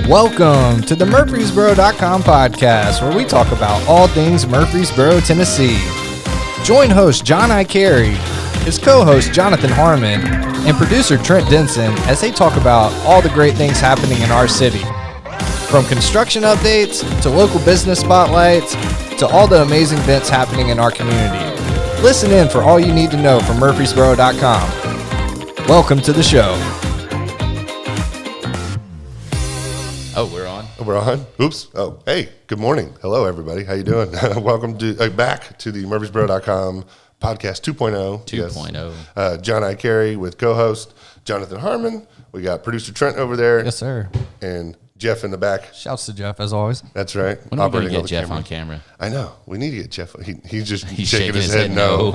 Welcome to the Murfreesboro.com podcast, where we talk about all things Murfreesboro, Tennessee. Join host John I. Carey, his co-host Jonathan Harmon, and producer Trent Denson as they talk about all the great things happening in our city. From construction updates to local business spotlights to all the amazing events happening in our community. Listen in for all you need to know from Murfreesboro.com. Welcome to the show. Oh, we're on? We're on? Oops. Oh, hey, good morning. Hello, everybody. How you doing? Welcome to back to the Murfreesboro.com podcast 2.0. 2.0. Yes. John I. Carey with co-host Jonathan Harmon. We got producer Trent over there. Yes, sir. And Jeff in the back. Shouts to Jeff, as always. That's right. When are we going to get Jeff on camera? I know. We need to get Jeff. He's just shaking his head no.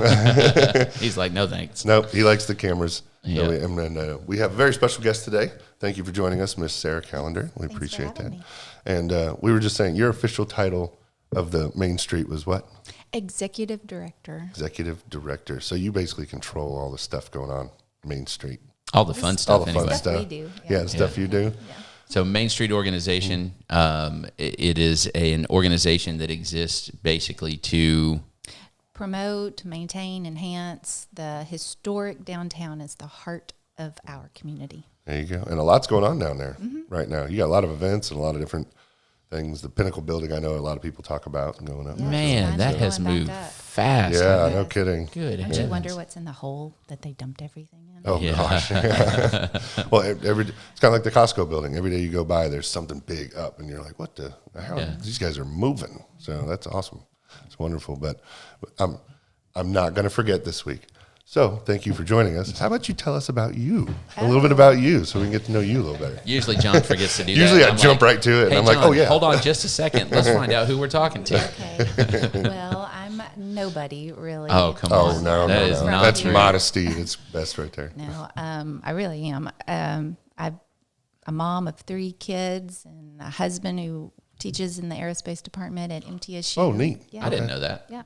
He's like, no thanks. Nope. He likes the cameras. Yeah. And we have a very special guest today. Thank you for joining us, Miss Sarah Callendar. We appreciate that. Me. And we were just saying, your official title of the Main Street was what? Executive Director. Executive Director. So you basically control all the stuff going on Main Street. All the fun stuff. All the fun anyway. stuff. We do. Yeah, the stuff you do. Yeah. So Main Street Organization, it is an organization that exists basically to Promote, maintain, enhance the historic downtown is the heart of our community. There you go. And a lot's going on down there right now. You got a lot of events and a lot of different things. The Pinnacle building, I know a lot of people talk about and going up. Yeah. man, that has Going back moved up. fast. Yeah, no kidding. Good. Don't you wonder what's in the hole that they dumped everything in? Oh, Yeah. gosh. Well, it's kind of like the Costco building. Every day you go by, there's something big up, and you're like, what the hell? Yeah. These guys are moving. So that's awesome. It's wonderful. But I'm not going to forget this week. So thank you for joining us. How about you tell us about you? A little bit about you so we can get to know you a little better. Usually John forgets to do that. Usually I I'm jump like, right to it, and hey, I'm like, John, oh, yeah. hold on just a second. Let's find out who we're talking to. Okay. Well, I'm nobody, really. Oh, come Oh, on. no, That no, is no. not That's true. modesty. It's best right there. No, I really am. I'm a mom of 3 kids and a husband who teaches in the aerospace department at MTSU. Oh, neat. Yeah. I didn't know that. Yeah.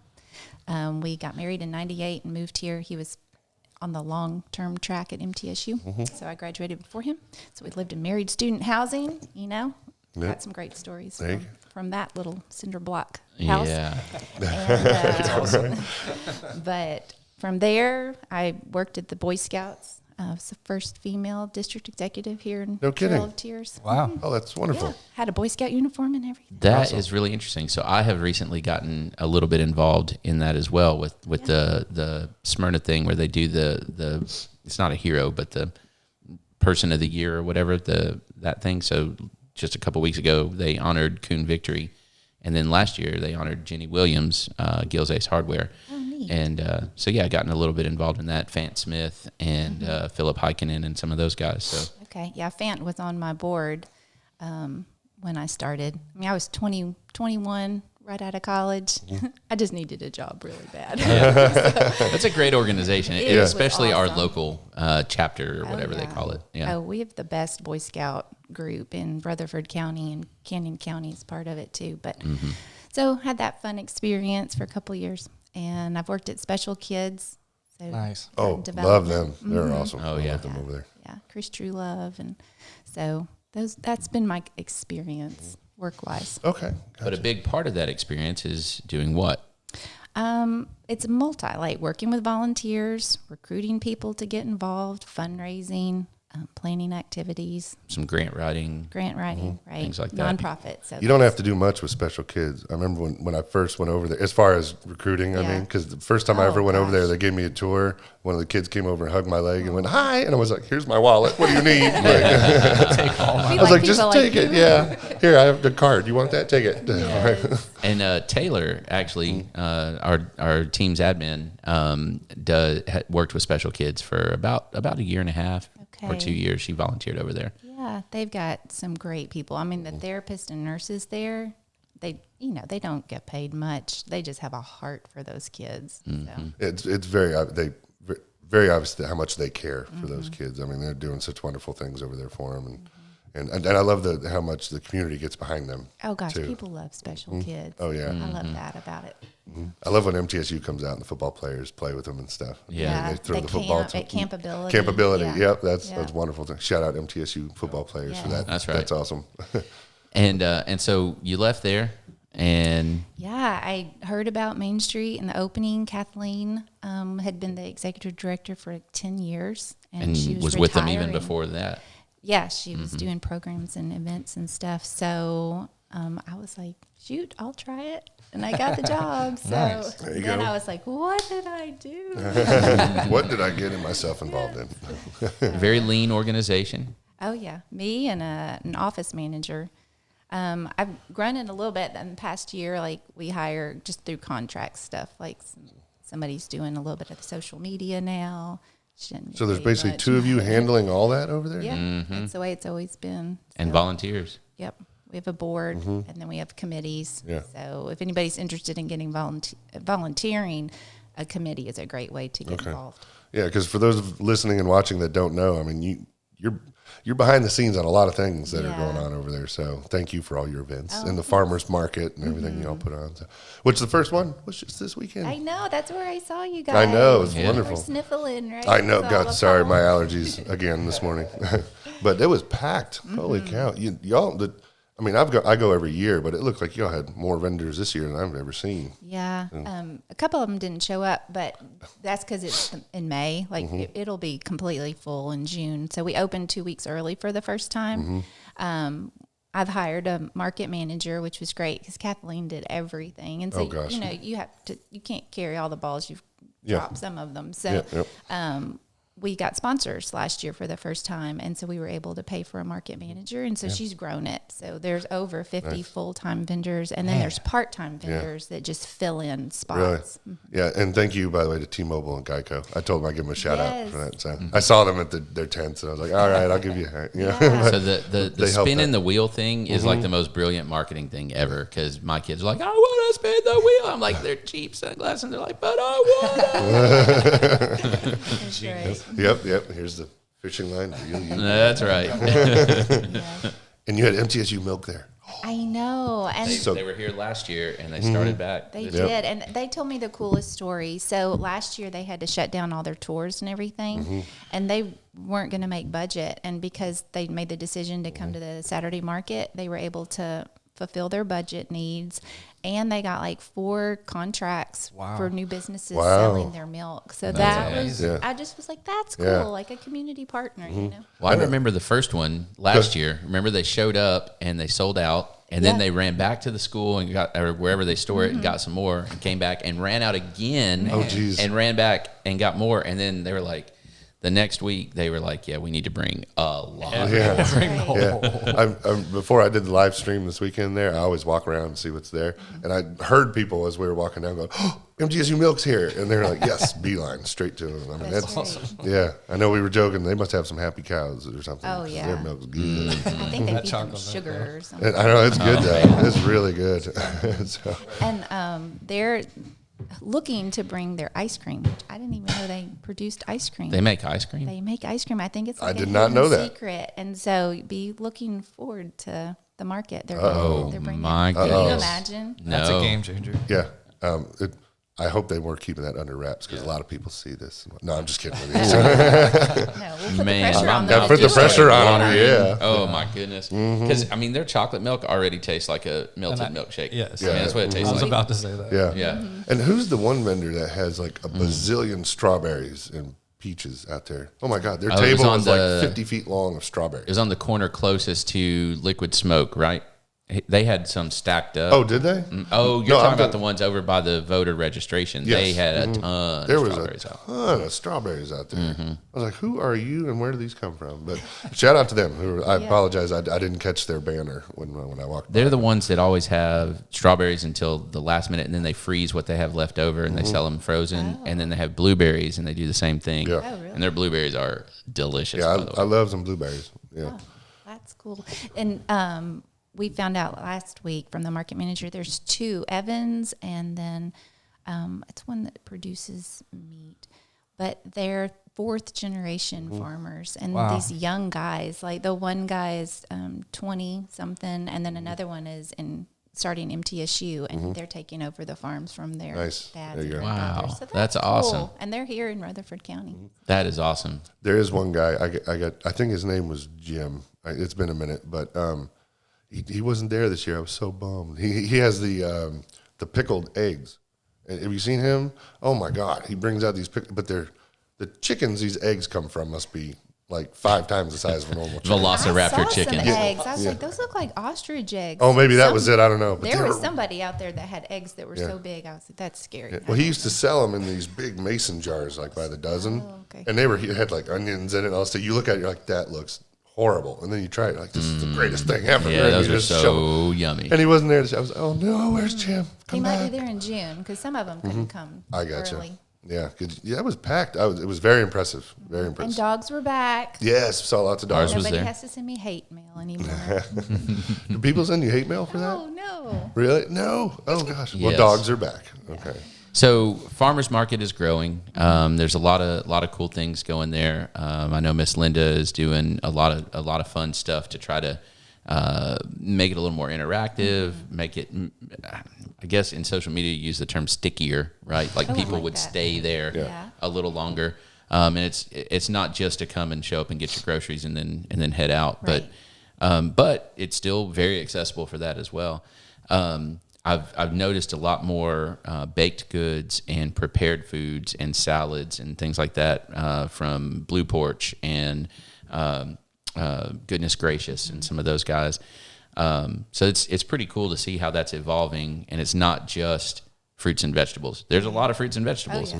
We got married in 98 and moved here. He was on the long-term track at MTSU, so I graduated before him. So we lived in married student housing, Yep. Got some great stories There you from that little cinder block house. Yeah. And, but from there, I worked at the Boy Scouts. I was the first female district executive here in No kidding. Trail of Tears. Wow. Oh, that's wonderful. Yeah, had a Boy Scout uniform and everything. That is really interesting. So I have recently gotten a little bit involved in that as well with the Smyrna thing where they do the it's not a hero but the person of the year or whatever that thing. So just a couple weeks ago they honored Coon Victory, and then last year they honored Jenny Williams, Gills Ace Hardware. Oh, neat. And so yeah, I gotten a little bit involved in that. Fant Smith and Philip Heikkinen and some of those guys. So Okay, yeah, Fant was on my board when I started. I mean, I was 21 right out of college. I just needed a job really bad. that's a great organization, It was especially our awesome. local chapter or whatever they yeah. call it. Yeah. Oh, we have the best Boy Scout group in Rutherford County, and Canyon County is part of it too. But so had that fun experience for a couple of years, and I've worked at Special Kids. So Nice. Oh, got love development. them. They're awesome. Oh, I yeah. love them over there. Yeah, Chris True Love, and so that's been my experience work-wise. Okay. But a big part of that experience is doing what? It's like working with volunteers, recruiting people to get involved, fundraising, planning activities, Some grant writing. grant writing, right? Things like that. Nonprofit. So You don't have to do much with Special Kids. I remember when I first went over there, as far as recruiting, I Yeah. mean, because the first time I Oh, ever went over there, gosh. they gave me a tour. One of the kids came over and hugged my leg and went, hi. And I was like, here's my wallet. What do you need? We I was like, just people take you. it. Yeah. Here, I have the card. You want that? Take it. Yes. And Taylor, actually, our team's admin, worked with Special Kids for about a year and a half or Okay. 2 years. She volunteered over there. Yeah, they've got some great people. I mean, the therapists and nurses there, they don't get paid much. They just have a heart for those kids. So. It's very obvious how much they care for those kids. I mean, they're doing such wonderful things over there for them. And I love how much the community gets behind them. Oh gosh, too. people love special kids. Oh, yeah. I love that about it. I love when MTSU comes out and the football players play with them and stuff. Yeah. They throw They the football camp at Campability. Campability. Yeah. Yep, that's Yeah. wonderful. Shout out MTSU football players for that. That's right. That's awesome. And so you left there, and Yeah, I heard about Main Street and the opening. Kathleen had been the executive director for 10 years. and she was with them even retiring. before that. Yeah, she was doing programs and events and stuff. So I was like, shoot, I'll try it. And I got the job. So Nice. There you then go. I was like, what did I do? What did I get myself involved in? Very lean organization. Oh, yeah. Me and an office manager. I've grown it a little bit in the past year. Like, we hire just through contract stuff. Like, somebody's doing a little bit of the social media now. Shouldn't So there's pay basically much. two of you handling all that over there? Yeah, that's the way it's always been. And So, volunteers. Yep. We have a board, and then we have committees. Yeah. So if anybody's interested in getting volunteering, a committee is a great way to get involved. Yeah, because for those listening and watching that don't know, I mean, you're behind the scenes on a lot of things that are Yeah. going on over there. So thank you for all your events Oh, and the farmers market and everything y'all put on. So, which the first one was just this weekend. I know. That's where I saw you guys. I know, it's Yeah. wonderful. We're sniffling, right? I know. It's all God, the sorry, my pollen. allergies again this morning, but it was packed. Holy cow! Y'all, I mean, I go every year, but it looked like y'all had more vendors this year than I've ever seen. Yeah. A couple of them didn't show up, but that's because it's in May. Like, it'll be completely full in June. So we opened 2 weeks early for the first time. I've hired a market manager, which was great because Kathleen did everything. And so, Oh, gosh. you can't carry all the balls. You've Yeah. dropped some of them. So, we got sponsors last year for the first time, and so we were able to pay for a market manager, and so she's grown it. So there's over 50 full-time vendors, and then there's part-time vendors that just fill in Really? spots. Yeah, and thank you, by the way, to T-Mobile and Geico. I told them I'd give them a shout out Yes. for that. So I saw them at their tents, and I was like, all right, I'll give you a Yeah. So the They help spinning that. the wheel thing is like the most brilliant marketing thing ever, because my kids are like, I want to spin the wheel. I'm like, they're cheap sunglasses. And they're like, but I want it. That's right. Yep. Here's the fishing line. That's right. And you had MTSU milk there. I know, and They were here last year, and they started back. they this- did, and they told me the coolest story. So last year they had to shut down all their tours and everything, and they weren't going to make budget. And because they made the decision to come to the Saturday market, they were able to fulfill their budget needs, and they got like 4 contracts for new businesses selling their milk. So that was, amazing. I just was like, that's cool, Yeah. like a community partner, you know. Well, I remember the first one last year. Remember they showed up and they sold out, and then Yeah. they ran back to the school and got, or wherever they store it, and got some more, and came back and ran out again. Oh, geez. And ran back and got more, and then they were like, the next week they were like, yeah, we need to bring a lot. Yeah. more. Yeah. Before I did the live stream this weekend there, I always walk around and see what's there. And I heard people as we were walking down go, oh, MTSU milk's here. And they're like, yes, beeline, straight to them. I mean, That's that's right. yeah. I know we were joking. They must have some happy cows or something. Oh, 'cause yeah. Their milk's good. I think they feed them chocolate milk, sugar or something. And I know it's good though. It's really good. So, And they're looking to bring their ice cream, which I didn't even know they produced ice cream. They make ice cream. They make ice cream. I think it's like did a not know hidden that. secret. And so be looking forward to the market. They're Oh, bringing. my Can you goodness. imagine? No. That's a game changer. yeah. I hope they were keeping that under wraps because a lot of people see this. No, I'm just kidding with you. No, we'll put Man, the pressure on I'm them. Gotta put the just pressure like on her, wondering. yeah. Oh my goodness. Because I mean, their chocolate milk already tastes like a melted milkshake. yes. I mean, that's what it I tastes was like. about to say that. Yeah. Yeah. And who's the one vendor that has like a bazillion strawberries and peaches out there? Oh my God. Their it was table on is the- like 50 feet long of It strawberries. was on the corner closest to Liquid Smoke, right? They had some stacked up. Oh, did they? Oh, you're No, talking I'm about the ones over by the voter registration. Yes. They had a ton There of was a strawberries out. ton of strawberries out there. I was like, who are you and where do these come from? But shout out to them. I apologize. I didn't catch their banner when I walked by. They're the ones that always have strawberries until the last minute, and then they freeze what they have left over, and they sell them frozen. And then they have blueberries, and they do the same thing. Yeah. Oh, really? And their blueberries are delicious. Yeah, by the way. I love some blueberries. Yeah. Oh, that's cool. And we found out last week from the market manager there's 2, Evans, and then it's one that produces meat. But they're fourth generation farmers, and Wow. these young guys. Like the one guy is 20 something, and then another one is starting MTSU, and they're taking over the farms from their Nice. dads There you and go. grandfathers. Wow. So That's cool. awesome. And they're here in Rutherford County. That is awesome. There is one guy I think his name was Jim. It's been a minute, but he wasn't there this year. I was so bummed. He has the pickled eggs. And have you seen him? Oh my God, he brings out these but the chickens these eggs come from must be like 5 times the size of a normal chicken. Velociraptor I saw chicken. some eggs. I was like, those look like ostrich eggs. Oh, maybe that was it. I don't know. But There they was were- somebody out there that had eggs that were so big. I was like, that's scary. Well, he used to sell them in these big mason jars, like by the dozen. Oh, okay. And he had like onions in it. And all that. You look at it, you're like, that looks horrible. And then you try it, you're like, this is the greatest thing ever. Yeah, And those you are just shove 'em. so yummy. And he wasn't there. I was like, oh no, where's Jim? He Come might back. be there in June because some of them couldn't come I gotcha. early. Yeah, it was packed. It was very impressive. Very And impressive. dogs were back. Yes, saw lots of dogs. Ours was Nobody there. has to send me hate mail anymore. Do people send you hate mail for that? Oh, no. Really? No. Oh gosh. Well, Yes. dogs are back. Okay. So farmers market is growing. There's a lot of cool things going there. I know Miss Linda is doing a lot of fun stuff to try to make it a little more interactive, make it. I guess in social media you use the term stickier, right? Like Oh, I people like would that. stay there Yeah. a little longer. And it's not just to come and show up and get your groceries and then head out, Right. but it's still very accessible for that as well. I've noticed a lot more baked goods and prepared foods and salads and things like that from Blue Porch and Goodness Gracious and some of those guys. So it's pretty cool to see how that's evolving, and it's not just fruits and vegetables. There's a lot of fruits and vegetables,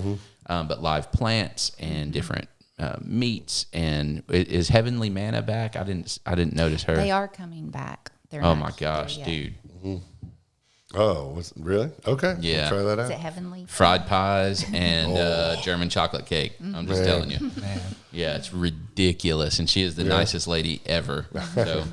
but live plants and different meats. And is Heavenly Manna back? I didn't notice her. They are coming back. They're Oh not my here gosh, yet. dude! Oh, really? Okay. Yeah. We'll try that Is it out. Oh. heavenly? Fried pies and German chocolate cake. I'm just Man. telling you. Yeah, it's ridiculous, and she is the nicest lady ever. So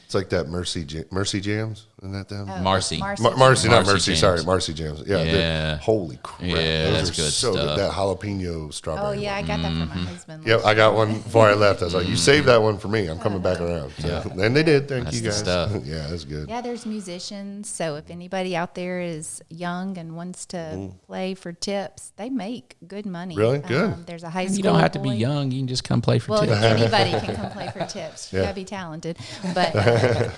It's like that Mercy Jams. Isn't that them? Marcy. Marcy, not Mercy. Marcy Sorry, Jams. Marcy Jams. Yeah. Yeah. Holy crap. Yeah, Those that's are good so stuff. That jalapeno strawberry. Oh, yeah, I got that Mm-hmm. from my husband. Yep, I got one before I left. I was like, you saved that one for me. I'm coming back around. So, and they did. Thank That's you the guys. stuff. Yeah, that's good. Yeah, there's musicians. So if anybody out there is young and wants to play for tips, they make good money. Really? Good. There's a high school. You don't have to be boy. young. You can just come play for Well, tips. anybody can come play for tips. You Yeah. gotta be talented. But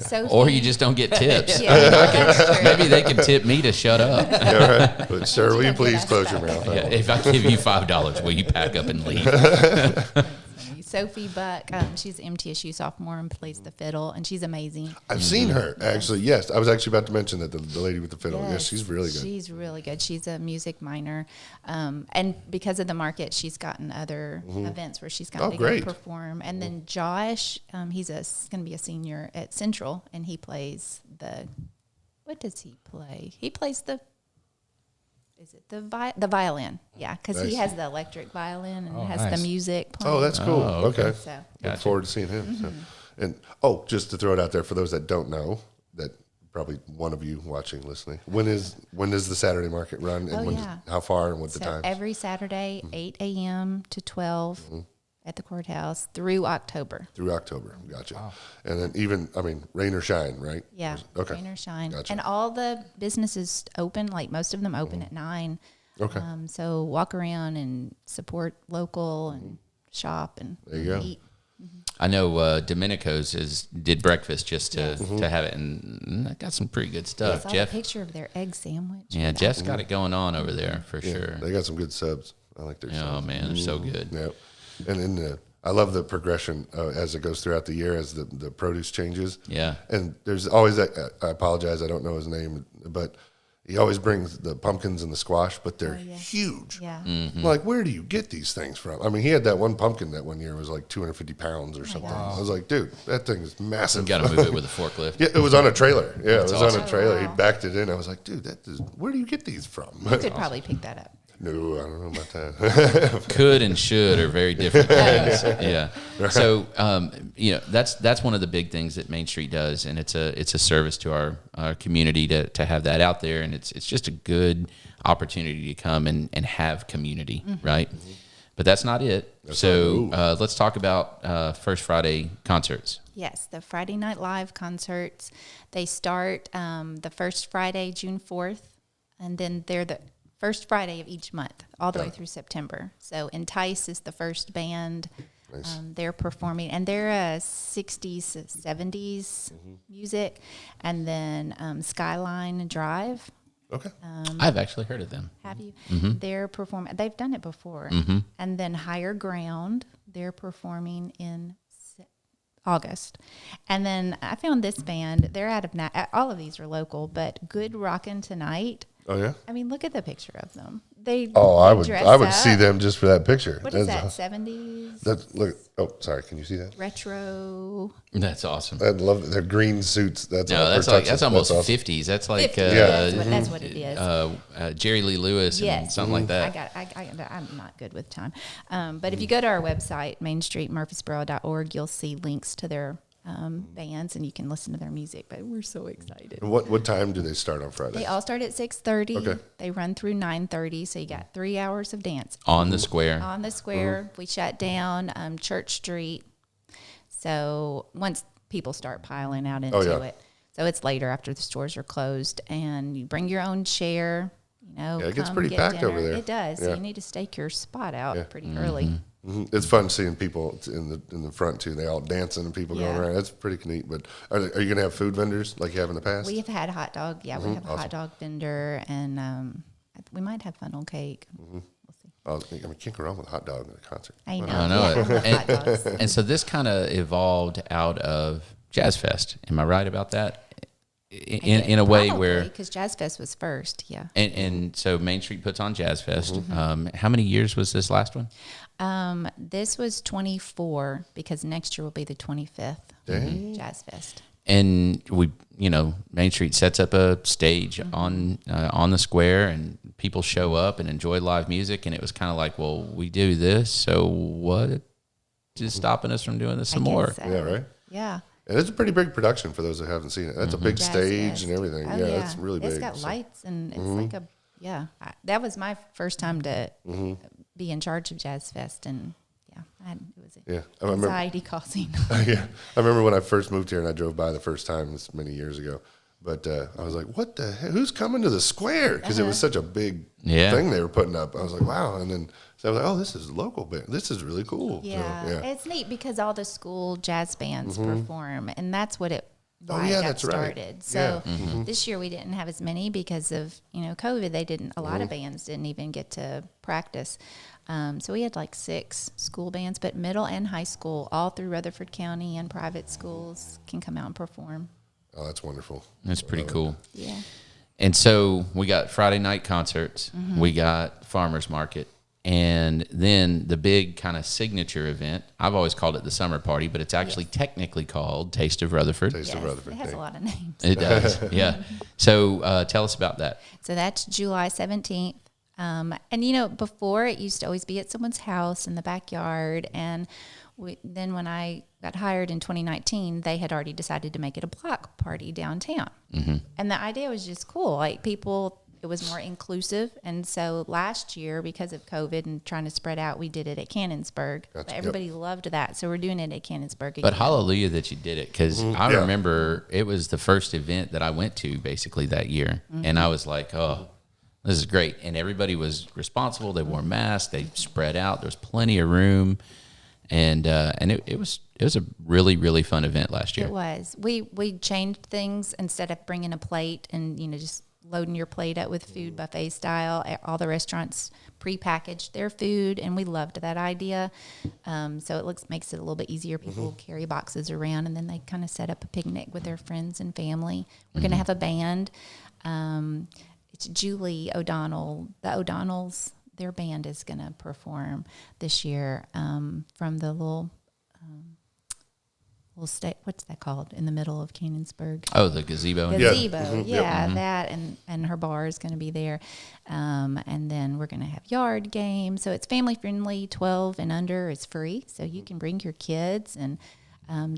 Sophie, Or you just don't get tips. yeah, that's true. Maybe they could tip me to shut up. Yeah, right. But, sir, will you don't get please that close your stuff. mouth? Yeah, if I give you $5, will you pack up and leave? Sophie Buck, she's an MTSU sophomore and plays the fiddle, and she's amazing. I've seen her, actually. Yes, I was actually about to mention that, the lady with the fiddle. Yes, she's really good. She's really good. She's a music minor. And because of the market, she's gotten other events where she's gotten to great. go perform. And then Josh, he's going to be a senior at Central, and he plays what does he play? He plays is it the violin? Yeah, because he Nice. has the electric violin and has nice. the music playing. Oh, that's cool. Oh, okay. Okay. So Look forward to seeing him. So. And just to throw it out there for those that don't know, that probably one of you watching, listening. When does the Saturday market run, and Oh, yeah. how far and what the So times? every Saturday, 8 a.m. to 12 at the courthouse through October. Through October. Gotcha. And then rain or shine, right? Yeah. Okay. Rain or shine. Gotcha. And all the businesses open, like most of them open at 9. Okay. So walk around and support local and shop and There you go. eat. I know Domenico's did breakfast just to have it, and I got some pretty good I stuff. saw Jeff, a picture of their egg sandwich. yeah, Jeff's got it going on over there for sure. They got some good subs. I like their Oh subs. man, they're so good. Yep. And I love the progression as it goes throughout the year as the produce changes. Yeah. And there's always that. I apologize, I don't know his name, but he always brings the pumpkins and the squash, but they're huge. Yeah. I'm like, where do you get these things from? I mean, he had that one pumpkin that one year was like 250 pounds or something. gosh. I was like, dude, that thing is massive. You got to move it with a forklift. Yeah, it was on a trailer. Yeah, it was on awesome. a trailer. Oh, He wow. backed it in. I was like, dude, where do you get these from? You could probably pick that up. No, I don't know about that. Could and should are very different things. Yeah. So that's one of the big things that Main Street does, and it's a service to our community to have that out there, and it's just a good opportunity to come and have community, right? But that's not it. Let's talk about First Friday concerts. Yes, the Friday Night Live concerts. They start the first Friday, June 4th, and then they're the first Friday of each month, all the way through September. So Entice is the first band. Nice. They're performing, and they're 60s, 70s music. And then Skyline Drive. Okay. I've actually heard of them. Have you? They're performing. They've done it before. And then Higher Ground. They're performing in August. And then I found this band. They're out of all of these are local, but Good Rockin' Tonight. Oh yeah. I mean, look at the picture of them. I would see them just for that picture. What is that? 70s. Look. Oh, sorry. Can you see that? Retro. That's awesome. I love their green suits. That's almost awesome. 50s. That's like 50s. That's what it is. Jerry Lee Lewis and something like that. I'm not good with time. But if you go to our website, mainstreetmurfreesboro.org, you'll see links to their bands, and you can listen to their music. But we're so excited. And what time do they start on Friday? They all start at 6:30. Okay. They run through 9:30, so you got 3 hours of dance on the square. On the square, we shut down Church Street. So once people start piling out into it, so it's later after the stores are closed, and you bring your own chair. It gets pretty packed over there. It does. Yeah. So you need to stake your spot out pretty early. It's fun seeing people in the front too. They all dancing and people going around. That's pretty neat. But are you going to have food vendors like you have in the past? We've had hot dog. Yeah, we have a hot dog vendor, and we might have funnel cake. We'll see. I can't go wrong with a hot dog at a concert. I know. I know it. Hot dogs. And so this kind of evolved out of Jazz Fest. Am I right about that? In a way where, because Jazz Fest was first, and so Main Street puts on Jazz Fest. How many years was this last one? This was 24, because next year will be the 25th Jazz Fest. And Main Street sets up a stage on the square, and people show up and enjoy live music. And it was kind of like, well, we do this, so what is stopping us from doing this some more? So. Yeah, right. Yeah. And it's a pretty big production for those that haven't seen it. That's a big Jazz stage Fest. and everything. Oh, it's really big. It's got lights, and it's like that was my first time to be in charge of Jazz Fest, and it was anxiety causing. I remember when I first moved here and I drove by the first time, this many years ago. But I was like, what the heck? Who's coming to the square? Because it was such a big thing they were putting up. I was like, wow. And then so I was like, oh, this is local band. This is really cool. Yeah. So, it's neat because all the school jazz bands perform, and that's what it got started. Right. So this year we didn't have as many because of COVID. A lot of bands didn't even get to practice. So we had like 6 school bands, but middle and high school, all through Rutherford County, and private schools can come out and perform. Oh, that's wonderful. That's pretty cool. Yeah. And so we got Friday night concerts. We got farmers market. And then the big kind of signature event, I've always called it the summer party, but it's actually technically called Taste of Rutherford. Taste of Rutherford. It has a lot of names. It does, yeah. So tell us about that. So that's July 17th. And, before it used to always be at someone's house in the backyard. And then when I got hired in 2019, they had already decided to make it a block party downtown. And the idea was just cool. Like it was more inclusive. And so last year, because of COVID and trying to spread out, we did it at Cannonsburg. But everybody loved that. So we're doing it at Cannonsburg again. But hallelujah that you did it, because I remember it was the first event that I went to basically that year. And I was like, oh, this is great. And everybody was responsible. They wore masks. They spread out. There was plenty of room. And it was a really, really fun event last year. It was. We changed things. Instead of bringing a plate and, just loading your plate up with food buffet style. All the restaurants prepackaged their food, and we loved that idea. So it makes it a little bit easier. People carry boxes around, and then they kind of set up a picnic with their friends and family. We're going to have a band. It's Julie O'Donnell. The O'Donnells, their band is going to perform this year from the little state. What's that called in the middle of Cannonsburg? Oh, the gazebo. That and her bar is going to be there, and then we're going to have yard games. So it's family friendly. 12 and under is free, so you can bring your kids and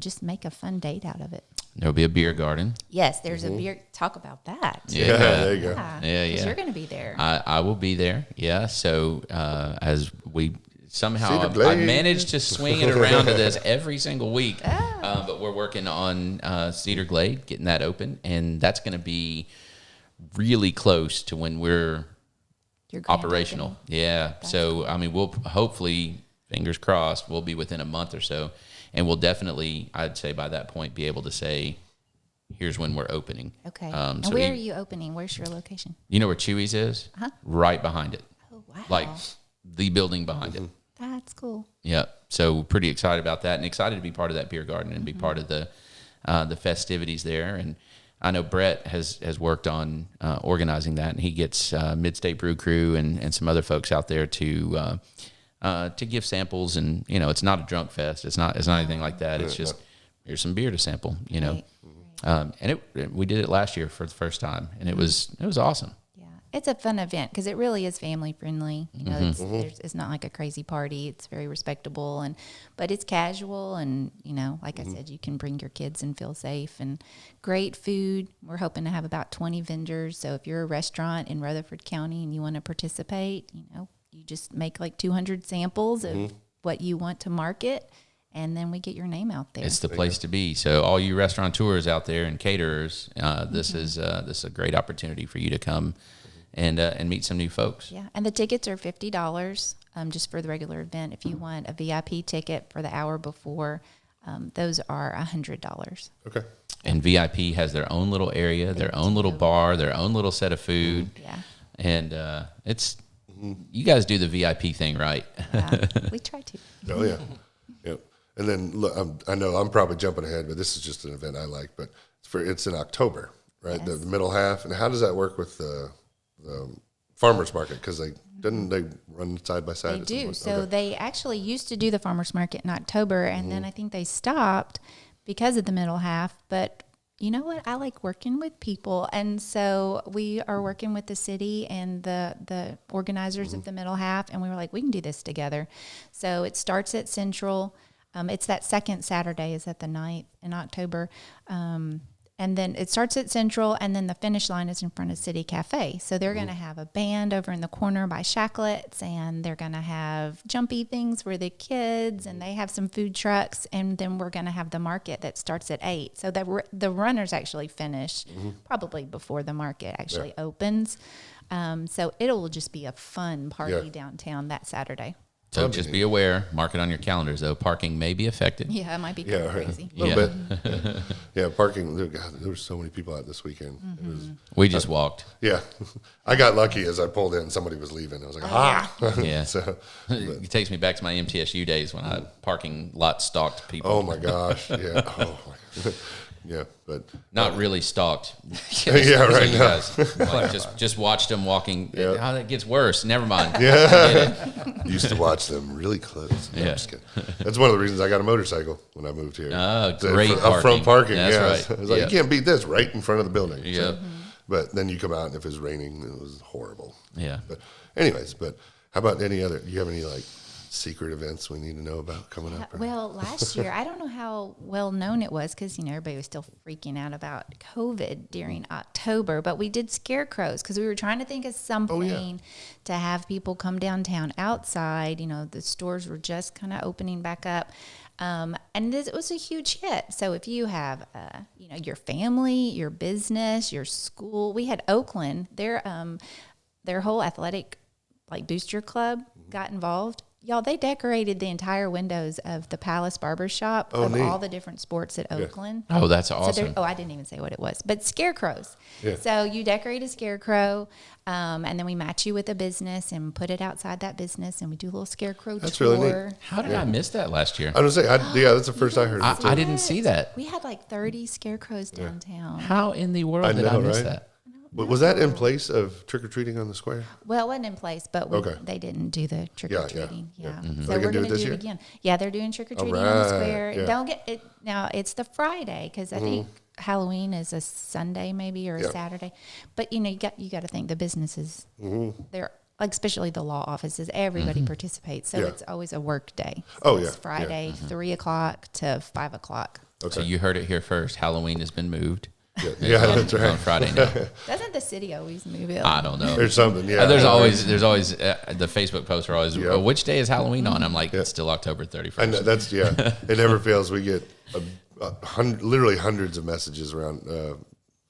just make a fun date out of it. There'll be a beer garden. Yes, there's a beer. Talk about that. Yeah, there you go. Yeah. You're going to be there. I will be there. Yeah. So as we somehow Cedar I Glade. managed to swing it around to this every single week. But we're working on Cedar Glade, getting that open, and that's going to be really close to when we're Your grand operational. opening. Yeah. So, I mean, we'll hopefully, fingers crossed, we'll be within a month or so. And we'll definitely, I'd say by that point, be able to say, here's when we're opening. Okay. So and where are you opening? Where's your location? You know where Chewy's is? Uh-huh. Right behind it. Oh, wow. Like the building behind it. That's cool. Yeah. So pretty excited about that and excited to be part of that beer garden and be part of the festivities there. And I know Brett has worked on organizing that, and he gets Mid-State Brew Crew and some other folks out there to give samples. And, you know, it's not a drunk fest. It's not anything like that. It's just, here's some beer to sample, you know. Right. And we did it last year for the first time, and it was awesome. Yeah, it's a fun event because it really is family friendly. You know, it's not like a crazy party. It's very respectable, but it's casual, and you know, like I said, you can bring your kids and feel safe, and great food. We're hoping to have about 20 vendors. So if you're a restaurant in Rutherford County and you want to participate, you know, you just make like 200 samples of what you want to market. And then we get your name out there. It's the place to be. So all you restaurateurs out there and caterers, this is a great opportunity for you to come and meet some new folks. Yeah, and the tickets are $50 just for the regular event. If you want a VIP ticket for the hour before, those are $100. Okay. And VIP has their own little area, their own little bar, their own little set of food. Yeah. And it's you guys do the VIP thing right. Yeah, we try to. Oh yeah. Yep. And then look, I know I'm probably jumping ahead, but this is just an event I like. But it's in October, right? Yes. The middle half. And how does that work with the farmers market? Because they run side by side. They at some do. point? So Okay. they actually used to do the farmers market in October, and then I think they stopped because of the middle half. But you know what? I like working with people, and so we are working with the city and the organizers of the middle half, and we were like, we can do this together. So it starts at Central. It's that second Saturday is at the 9th in October. And then it starts at Central, and then the finish line is in front of City Cafe. So they're going to have a band over in the corner by Shacklets, and they're going to have jumpy things for the kids, and they have some food trucks, and then we're going to have the market that starts at 8. So the runners actually finish probably before the market actually opens. So it'll just be a fun party downtown that Saturday. So just be aware, mark it on your calendars, though. Parking may be affected. Yeah, it might be kind of crazy. A little bit. Yeah, parking. God, there were so many people out this weekend. It was, We just walked. yeah. I got lucky as I pulled in. Somebody was leaving. I was like, Yeah. So, It takes me back to my MTSU days when I parking lot stalked people. oh my gosh. Yeah. Oh my. Yeah, but Not really stalked. Yeah, right, You no. guys, like, just watched them walking. Yeah. Oh, that gets worse. Never mind. used to watch them really close. No, I'm Yeah. just kidding. That's one of the reasons I got a motorcycle when I moved here. Oh, So, great upfront parking. That's yeah. right. I was like, Yeah. you can't beat this right in front of the building. Yeah. So, but then you come out and if it's raining, it was horrible. Yeah. But anyways, how about any other? Do you have any like secret events we need to know about coming up? or- Well, last year, I don't know how well known it was because, you know, everybody was still freaking out about COVID during October, but we did scarecrows because we were trying to think of something to have people come downtown outside. You know, the stores were just kind of opening back up. And it was a huge hit. So if you have, you know, your family, your business, your school, we had Oakland, their whole athletic like booster club got involved. Y'all, they decorated the entire windows of the Palace Barber Shop of neat. all the different sports at Oakland. Oh, that's So awesome. I didn't even say what it was, but scarecrows. Yeah. So you decorate a scarecrow, and then we match you with a business and put it outside that business, and we do a little scarecrow That's tour. really neat. How did I miss that last year? I was gonna say, yeah, that's the first I heard. I didn't see that. We had like 30 scarecrows downtown. How in the world I did I know, miss right? that? But was that in place of trick or treating on the square? Well, it wasn't in place, but Okay. they didn't do the trick or Yeah, treating. yeah. Yeah. Are So they gonna we're do it going to this do year? it again. Yeah, they're doing trick or treating on right, the square. yeah. Don't get it now. It's the Friday because I think Halloween is a Sunday maybe or a Yeah. Saturday. But you know, you got to think the businesses. They're like especially the law offices. Everybody participates, so Yeah. it's always a work day. So Oh, it's yeah, yeah. Friday 3 o'clock to 5 o'clock. Okay. So you heard it here first. Halloween has been moved. Yeah, that's on right. Friday night. Doesn't the city always move it? I don't know. There's something, yeah. There's always the Facebook posts are always, Yep. which day is Halloween on? I'm like, it's still October 31st. And that's, it never fails. We get literally hundreds of messages around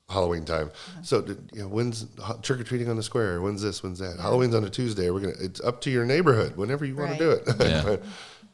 Halloween time. So, when's trick or treating on the square? When's this? When's that? Halloween's on a Tuesday. It's up to your neighborhood whenever you want to do it. Yeah.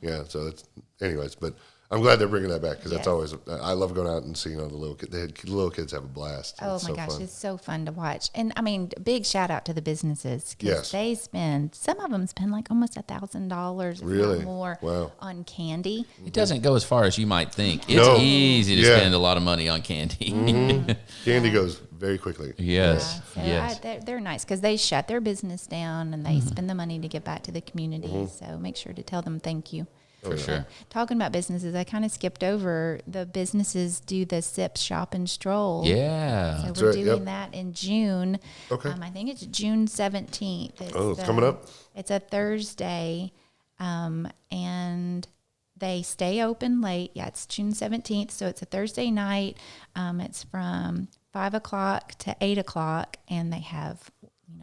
Yeah. So anyways, but I'm glad they're bringing that back because that's always. I love going out and seeing all the little kids. The little kids have a blast. Oh It's my so gosh, fun. it's so fun to watch. And I mean, big shout out to the businesses because they spend, some of them spend like almost $1,000 if Really? not more Wow. on candy. It doesn't go as far as you might think. It's No. easy to Yeah. spend a lot of money on candy. Candy goes very quickly. Yes. So Yes. they're nice because they shut their business down and they spend the money to give back to the community. So make sure to tell them thank you. For sure. Talking about businesses, I kind of skipped over the businesses do the SIP shop and stroll. Yeah. So That's we're right, doing yep. that in June. Okay. I think it's June 17th. It's coming up? It's a Thursday. And they stay open late. Yeah, it's June 17th. So it's a Thursday night. It's from 5 o'clock to 8 o'clock. And they have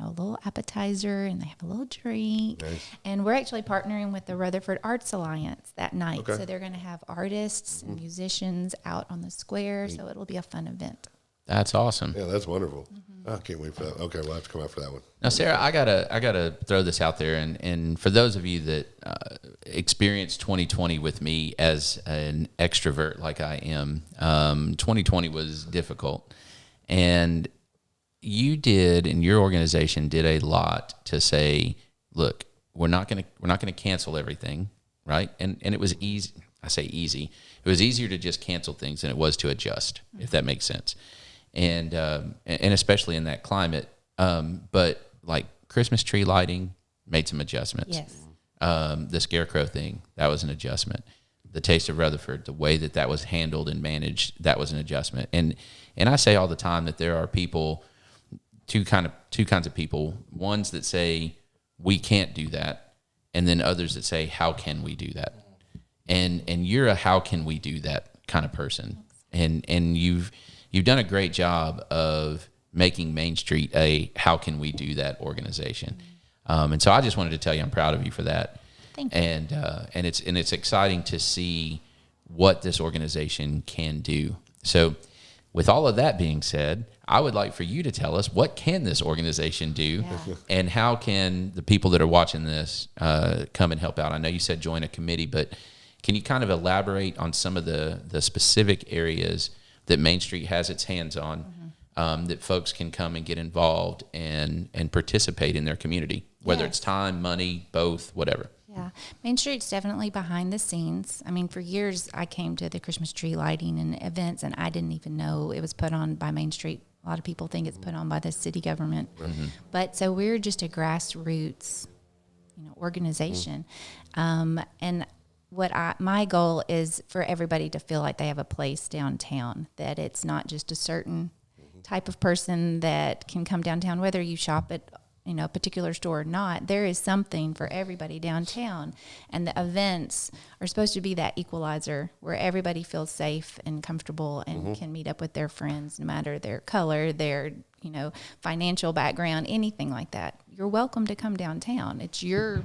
a little appetizer and they have a little drink. Nice. And we're actually partnering with the Rutherford Arts Alliance that night. Okay. So they're going to have artists and musicians out on the square. So it'll be a fun event. That's awesome. Yeah, that's wonderful. I can't wait for that. Okay, we'll have to come out for that one. Now, Sarah, I gotta throw this out there, and for those of you that experienced 2020 with me as an extrovert like I am, 2020 was difficult, and you did, and your organization did a lot to say, look, we're not gonna cancel everything, right? And it was easy. I say easy. It was easier to just cancel things than it was to adjust, if that makes sense. And especially in that climate, but like Christmas tree lighting made some adjustments. Yes. The scarecrow thing, that was an adjustment. The Taste of Rutherford, the way that was handled and managed, that was an adjustment. And I say all the time that there are people, two kinds of people, ones that say we can't do that, and then others that say how can we do that. And you're a how can we do that kind of person. And you've done a great job of making Main Street a how can we do that organization. And so I just wanted to tell you I'm proud of you for that. Thank you. And it's exciting to see what this organization can do. So with all of that being said, I would like for you to tell us what can this organization do and how can the people that are watching this come and help out? I know you said join a committee, but can you kind of elaborate on some of the specific areas that Main Street has its hands on, that folks can come and get involved and participate in their community, whether it's time, money, both, whatever. Yeah. Main Street's definitely behind the scenes. I mean, for years I came to the Christmas tree lighting and events and I didn't even know it was put on by Main Street. A lot of people think it's put on by the city government. But so we're just a grassroots, organization. And my goal is for everybody to feel like they have a place downtown, that it's not just a certain type of person that can come downtown, whether you shop at a particular store or not. There is something for everybody downtown, and the events are supposed to be that equalizer where everybody feels safe and comfortable and can meet up with their friends, no matter their color, their financial background, anything like that. You're welcome to come downtown. It's your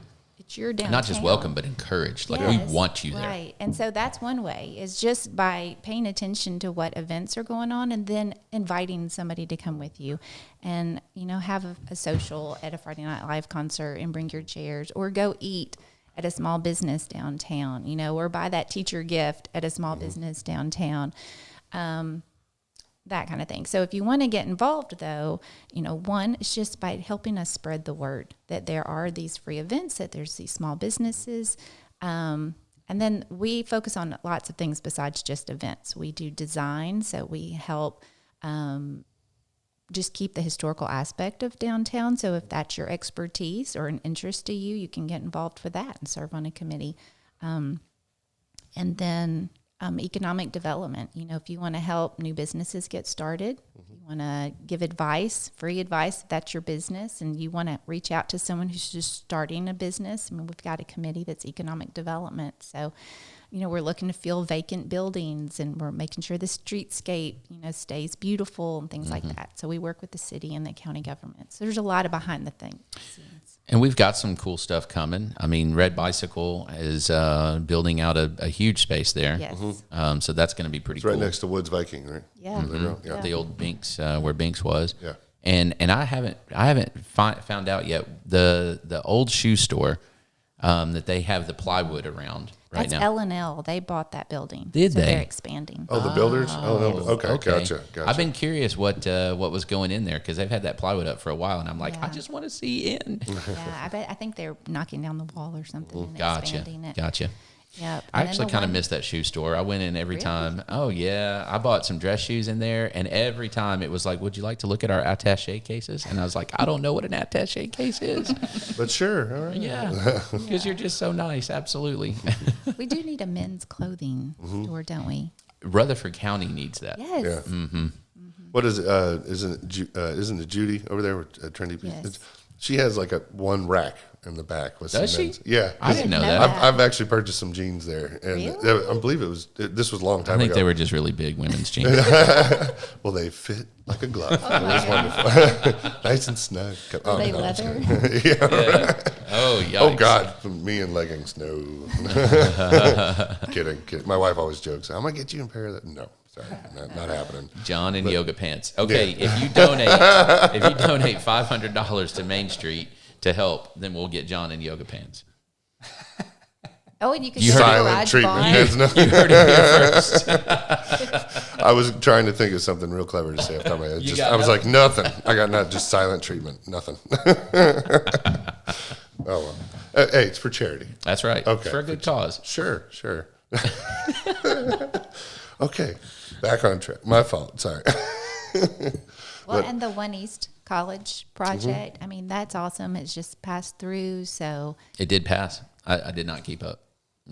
downtown. Not just welcome, but encouraged. Like we want you there. Right. And so that's one way, is just by paying attention to what events are going on and then inviting somebody to come with you and, have a social at a Friday Night Live concert and bring your chairs, or go eat at a small business downtown, or buy that teacher gift at a small business downtown. That kind of thing. So if you want to get involved, though, one, it's just by helping us spread the word that there are these free events, that there's these small businesses. And then we focus on lots of things besides just events. We do design, so we help just keep the historical aspect of downtown. So if that's your expertise or an interest to you, you can get involved for that and serve on a committee. And then economic development. You know, if you want to help new businesses get started, you want to give advice, free advice, if that's your business, and you want to reach out to someone who's just starting a business. I mean, we've got a committee that's economic development. So, you know, we're looking to fill vacant buildings, and we're making sure the streetscape, you know, stays beautiful and things like that. So we work with the city and the county government. So there's a lot of behind the scenes. And we've got some cool stuff coming. I mean, Red Bicycle is building out a huge space there. Yes. So that's going to be pretty It's cool. right next to Woods Viking, right? Yeah. Yeah. The old Binks, where Binks was. Yeah. And I haven't found out yet the old shoe store that they have the plywood around right That's now. L&L. They bought that building. Did so they? They're expanding. Oh, the builders? Oh, no. Okay. Gotcha. I've been curious what was going in there because they've had that plywood up for a while, and I'm like, Yeah. I just want to see in. Yeah, I think they're knocking down the wall or something and Gotcha. expanding it. Gotcha. Yep. I And then actually the kind of one- miss that shoe store. I went in every time. Oh, yeah. I bought some dress shoes in there, and every time it was like, would you like to look at our attaché cases? And I was like, I don't know what an attaché case is. But sure. All right. Yeah, because you're just so nice. Absolutely. We do need a men's clothing store, don't we? Rutherford County needs that. Yes. Yeah. What is it? Isn't it Judy over there with Trendy? Yes. She has like one rack in the back with Does some she? men's. Yeah. I didn't know that. I've actually purchased some jeans there, and Really? I believe this was a long I time think ago. they were just really big women's jeans. Well, they fit like a glove. It was wonderful, nice and snug. Are they no, I'm just leather? kidding. Yeah. Oh, yikes. Oh God, me in leggings, no. kidding. My wife always jokes, "I'm gonna get you a pair of that." No, sorry, not happening. John in yoga pants. Okay, if you donate $500 to Main Street to help, then we'll get John in yoga pants. Oh, and you can You go to heard Silent Garage treatment. Barn. There's no- You heard it here first. I was trying to think of something real clever to say off the top of my head. got I was like, nothing. I got not just silent treatment. Nothing. Oh well. Hey, it's for charity. That's right. Okay. For a good cause. Sure. Okay, back on track. My fault. Sorry. Well, and the One East College project, I mean, that's awesome. It's just passed through. So, It did pass. I did not keep up.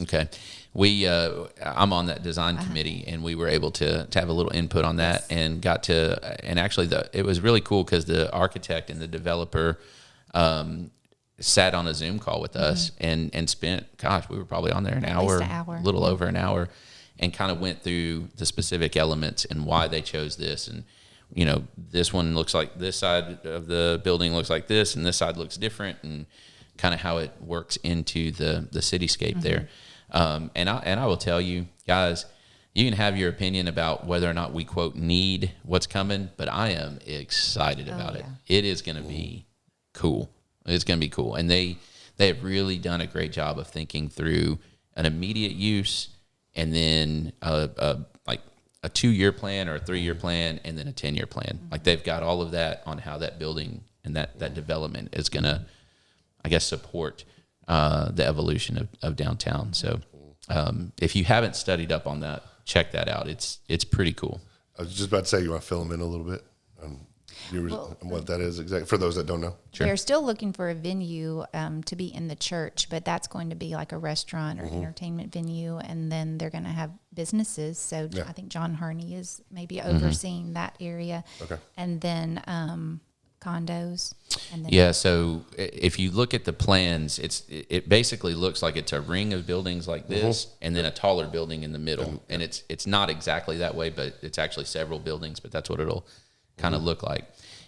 Okay. I'm on that design committee, and we were able to have a little input on that and got to, and actually it was really cool because the architect and the developer sat on a Zoom call with us and spent, gosh, we were probably on there an hour, least an hour. a little over an hour, and kind of went through the specific elements and why they chose this. And, you know, this one looks like this side of the building looks like this, and this side looks different, and kind of how it works into the cityscape there. And I will tell you, guys, you can have your opinion about whether or not we, quote, need what's coming, but I am excited about it. It is going to be cool. It's going to be cool. And they have really done a great job of thinking through an immediate use and then like a 2-year plan or a 3-year plan and then a 10-year plan. Like they've got all of that on how that building and that development is going to, I guess, support the evolution of downtown. So if you haven't studied up on that, check that out. It's pretty cool. I was just about to say, you want to fill them in a little bit on what that is exactly for those that don't know. They're still looking for a venue to be in the church, but that's going to be like a restaurant or entertainment venue, and then they're going to have businesses. So I think John Harney is maybe overseeing that area. Okay. And then condos. And then Yeah, so if you look at the plans, it basically looks like it's a ring of buildings like this, and then a taller building in the middle. And it's not exactly that way, but it's actually several buildings. But that's what it'll kind of look like.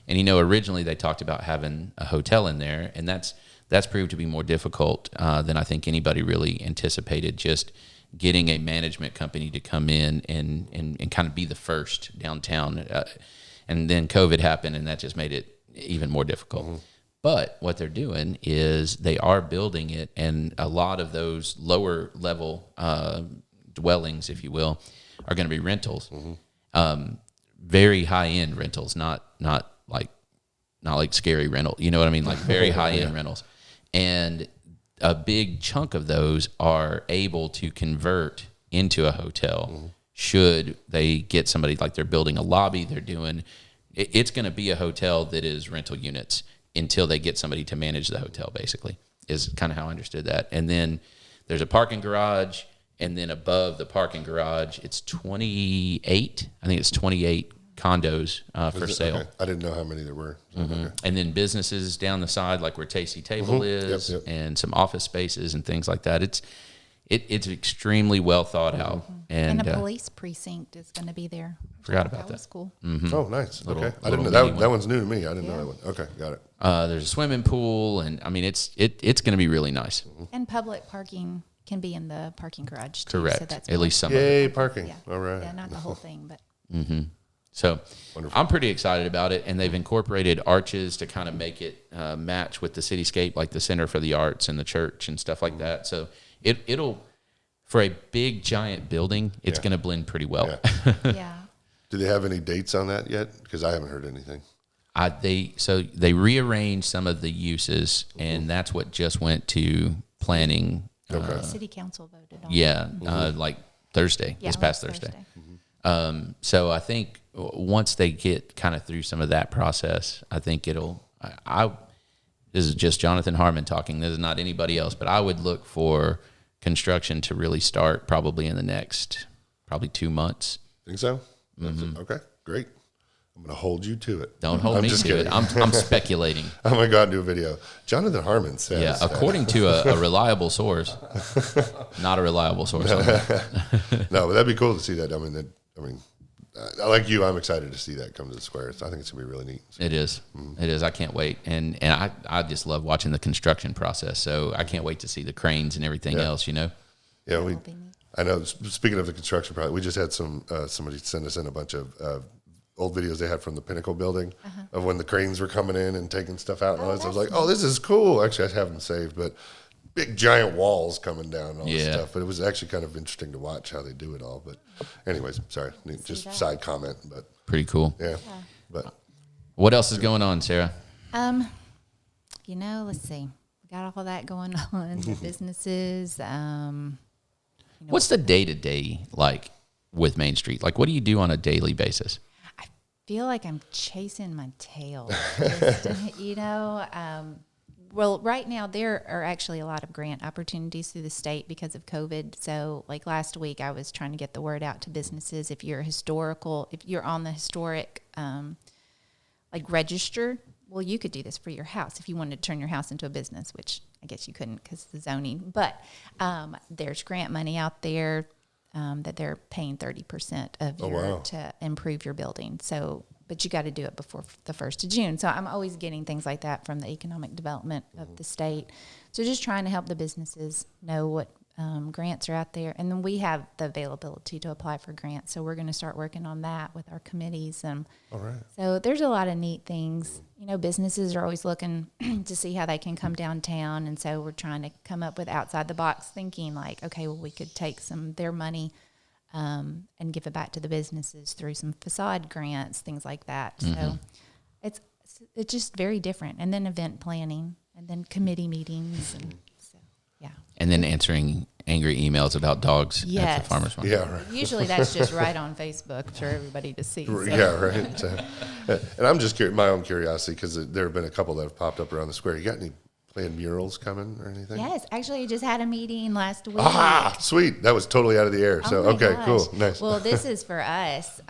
And originally they talked about having a hotel in there, and that's proved to be more difficult than I think anybody really anticipated. Just getting a management company to come in and kind of be the first downtown, and then COVID happened, and that just made it even more difficult. But what they're doing is they are building it, and a lot of those lower level dwellings, if you will, are going to be rentals, very high end rentals, not like scary rental. You know what I mean? Like very high end rentals, and a big chunk of those are able to convert into a hotel. Should they get somebody, like they're building a lobby, they're doing. It's going to be a hotel that is rental units until they get somebody to manage the hotel, basically, is kind of how I understood that. And then there's a parking garage, And then above the parking garage, it's 28. I think it's 28 condos for sale. Okay. I didn't know how many there were. So, okay. And then businesses down the side, like where Tasty Table is, and some office spaces and things like that. It's extremely well thought out. And a police precinct is going to be there. Forgot about That was cool. Oh, nice. Okay. I didn't know little that one's new to me. I didn't know that one. Okay, got it. There's a swimming pool, and I mean, it's going to be really nice. And public parking can be in the parking garage too. Correct. So that's At least some of it. Yay, parking. Yeah. All right. Yeah, not the whole thing, but So Wonderful. I'm pretty excited about it, and they've incorporated arches to kind of make it match with the cityscape, like the Center for the Arts and the church and stuff like that. So it'll, for a big giant building, it's going to blend pretty well. Yeah. yeah. Do they have any dates on that yet? Because I haven't heard anything. They rearranged some of the uses, and that's what just went to planning. Okay. City council voted on it. Like Thursday, Yeah, this past last Thursday. So I think once they get kind of through some of that process, I think it'll. This is just Jonathan Harmon talking. This is not anybody else, but I would look for construction to really start probably in the next 2 months. Think so? Okay, great. I'm going to hold you to it. Don't hold I'm me just to kidding. it. I'm speculating. I'm going to go out and do a video. Jonathan Harmon says. Yeah, that- according to a reliable source, not a reliable source. No, but that'd be cool to see that. I mean, I like you. I'm excited to see that come to the square. I think it's going to be really neat. It is. It is. I can't wait. And I just love watching the construction process. So I can't wait to see the cranes and everything else, you know? Yeah, That'll be neat. I know. Speaking of the construction project, we just had somebody send us in a bunch of old videos they had from the Pinnacle building of when the cranes were coming in and taking stuff out. And all this. I was like, oh, this is cool. Actually, I have them saved, but big giant walls coming down and all this stuff. But it was actually kind of interesting to watch how they do it all. But anyways, sorry, just that. side comment. But Pretty cool. yeah, but What else is going on, Sarah? Let's see. We got all that going on. The businesses. What's the day-to-day like with Main Street? Like, what do you do on a daily basis? I feel like I'm chasing my tail. Well, right now there are actually a lot of grant opportunities through the state because of COVID. So like last week, I was trying to get the word out to businesses. If you're on the historic, register, well, you could do this for your house if you wanted to turn your house into a business, which I guess you couldn't because of the zoning. But there's grant money out there that they're paying 30% of to improve your building. So, but you got to do it before the 1st of June. So I'm always getting things like that from the economic development of the state. So just trying to help the businesses know what grants are out there. And then we have the availability to apply for grants. So we're going to start working on that with our committees. all right. So there's a lot of neat things. Businesses are always looking to see how they can come downtown. And so we're trying to come up with outside the box thinking like, okay, well, we could take some of their money and give it back to the businesses through some facade grants, things like that. So it's just very different. And then event planning and then committee meetings. And so, yeah. And then answering angry emails about dogs at Yes. the farmer's market. Yeah, right. Usually that's just right on Facebook for everybody to see. So. Yeah, right. So, and I'm just curious, my own curiosity, because there have been a couple that have popped up around the square. You got any planned murals coming or anything? Yes, actually, I just had a meeting last week. Ah, sweet. That was totally out of the air. So, Oh my okay, gosh. cool. Nice. Well, this is for us.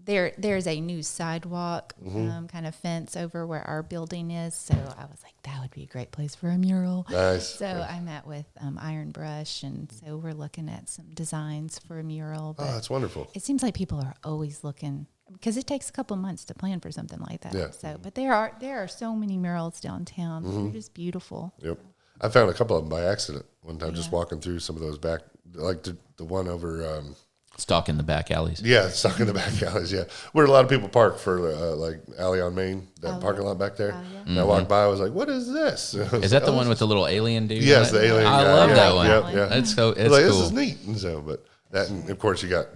There's a new sidewalk kind of fence over where our building is. So I was like, that would be a great place for a mural. Nice. So I met with Iron Brush, and so we're looking at some designs for a mural. Oh, But that's wonderful. it seems like people are always looking because it takes a couple months to plan for something like that. Yeah. So, but there are so many murals downtown. They're just beautiful. Yep. I found a couple of them by accident one time, just walking through some of those back, like the one over, Stock in the back alleys. yeah, stuck in the back alleys, yeah, where a lot of people park for like alley on Main, that parking lot back there. And I walked by, I was like, "What is this?" Is that the one with the little alien dude? Yes, on it? the alien I guy. love Yeah, that one. yeah, yeah. It's I was cool. like, this is neat. And so, but that, and of course, you got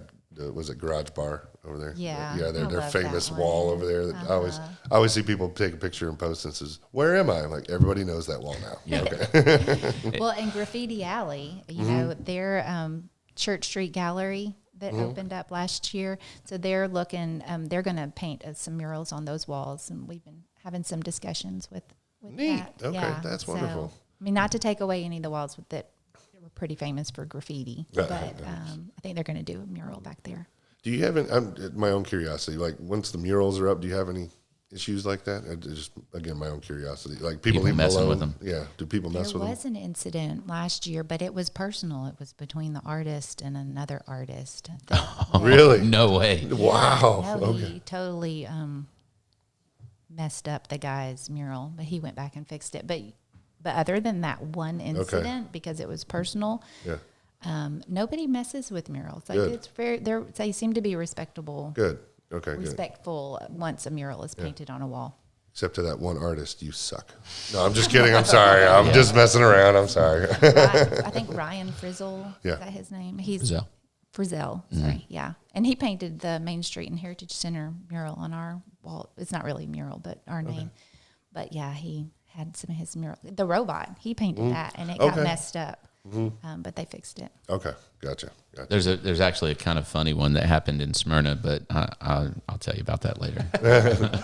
was it Garage Bar over there? Yeah, yeah, I their love famous that wall one. over there. That I always see people take a picture and post and says, "Where am I?" I'm like, everybody knows that wall now. Yeah. Okay. Well, in Graffiti Alley, you know, their Church Street Gallery that opened up last year. So they're looking, they're going to paint some murals on those walls. And we've been having some discussions with Neat. that. Okay, Yeah. that's So, wonderful. I mean, not to take away any of the walls that we're pretty famous for graffiti. Yeah, But I think they're going to do a mural back there. Do you have any, my own curiosity, like once the murals are up, do you have any issues like that? Just, again, my own curiosity. Like people leave them messing alone? with them. Yeah. Do people mess There with them? was an incident last year, but it was personal. It was between the artist and another artist. Really? No way. Wow. No, Okay. he totally messed up the guy's mural, but he went back and fixed it. But other than that one incident, because it was personal, Yeah. nobody messes with murals. Like Good. it's they seem to be respectable, Good. Okay, good. respectful once a mural is painted on a wall. Except to that one artist, you suck. No, I'm just kidding. I'm sorry. I'm just messing around. I'm sorry. I think Ryan Frizzle, Yeah. is that his name? He's Frizzell. Frizzell, sorry, yeah. And he painted the Main Street and Heritage Center mural on our wall. It's not really a mural, but our name. But yeah, he had some of his mural. The robot, he painted that, and it got messed up. But they fixed it. Okay, gotcha. There's actually a kind of funny one that happened in Smyrna, but I'll tell you about that later.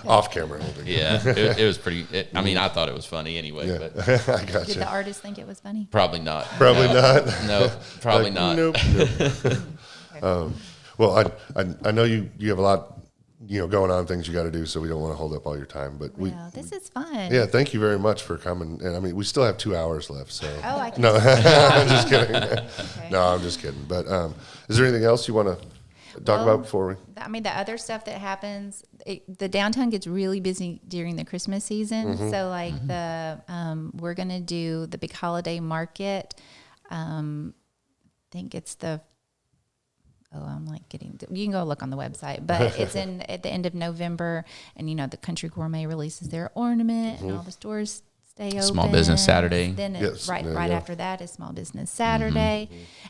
Off camera. Yeah, it was pretty. I mean, I thought it was funny anyway, Yeah. but I Did gotcha. the artist think it was funny? probably not. Probably No. not. No, probably Like, not. Nope. Well, I know you have a lot, going on, things you got to do, so we don't want to hold up all your time. But Well, this is fun. yeah, thank you very much for coming. And I mean, we still have 2 hours left, so. Oh, I can. No, I'm just kidding. Okay. No, I'm just kidding. But is there anything else you want to talk about before we? I mean, the other stuff that happens, the downtown gets really busy during the Christmas season. So, like we're gonna do the big holiday market. I think it's I'm like you can go look on the website, but it's at the end of November, and the Country Gourmet releases their ornament, and all the stores stay open. Small Business Saturday. Then Yes, right yeah. after that is Small Business Saturday,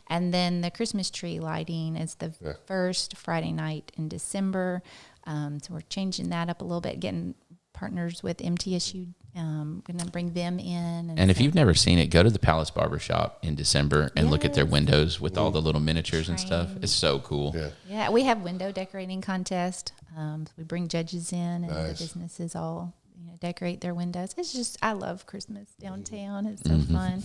and then the Christmas tree lighting is the first Friday night in December. So we're changing that up a little bit, getting partners with MTSU. Going to bring them in. And if you've never seen it, go to the Palace Barber Shop in December and look at their Yes. windows with all the little miniatures and stuff. Frames. It's so cool. Yeah. Yeah, we have window decorating contest. We bring judges in, and Nice. the businesses all decorate their windows. It's just I love Christmas downtown. It's so fun.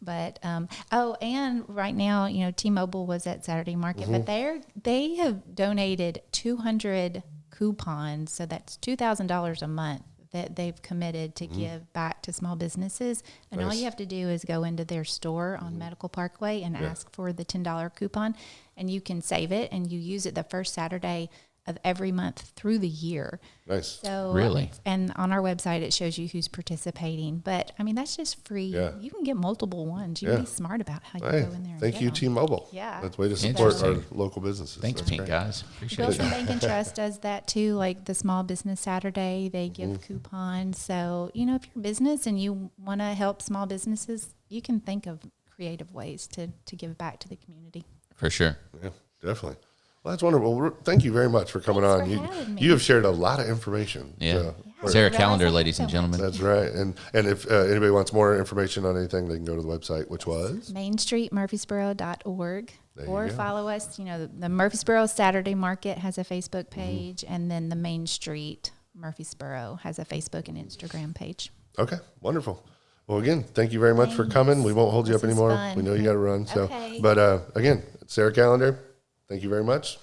But and right now, T-Mobile was at Saturday Market, but they have donated 200 coupons, so that's $2,000 a month that they've committed to give back to small businesses. And all Nice. you have to do is go into their store on Medical Parkway and ask for the $10 coupon, and you can save it, and you use it the first Saturday of every month through the year. Nice. So Really? and on our website it shows you who's participating. But I mean, that's just free. Yeah. You can get multiple ones. You Yeah. can be smart about how you Hey, go in there. thank you, T-Mobile. Yeah. That's a way to support our Interesting. local businesses. Thanks, That's Pink great. guys. Appreciate Wilson it. Bank and Trust does that too, like the Small Business Saturday, they give coupons. So, if you're a business and you want to help small businesses, you can think of creative ways to give back to the community. For sure. Yeah, definitely. Well, that's wonderful. Thank you very much for coming Thanks on. for You, having me. you have shared a lot of information. Yeah. So, Sarah Yeah. Callendar, Realize I ladies and have so much. gentlemen. that's right. And if anybody wants more information on anything, they can go to the website, which was? MainStreetMurfreesboro.org. There you Or go. follow us. The Murfreesboro Saturday Market has a Facebook page, and then the Main Street Murfreesboro has a Facebook and Instagram page. Okay, wonderful. Well, again, thank you very much for coming. We won't hold you This up is anymore. fun. We know you got to run. So, Okay. But again, Sarah Callendar, thank you very much.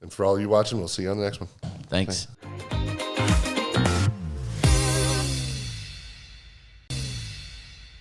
And for all you watching, we'll see you on the next one. Thanks.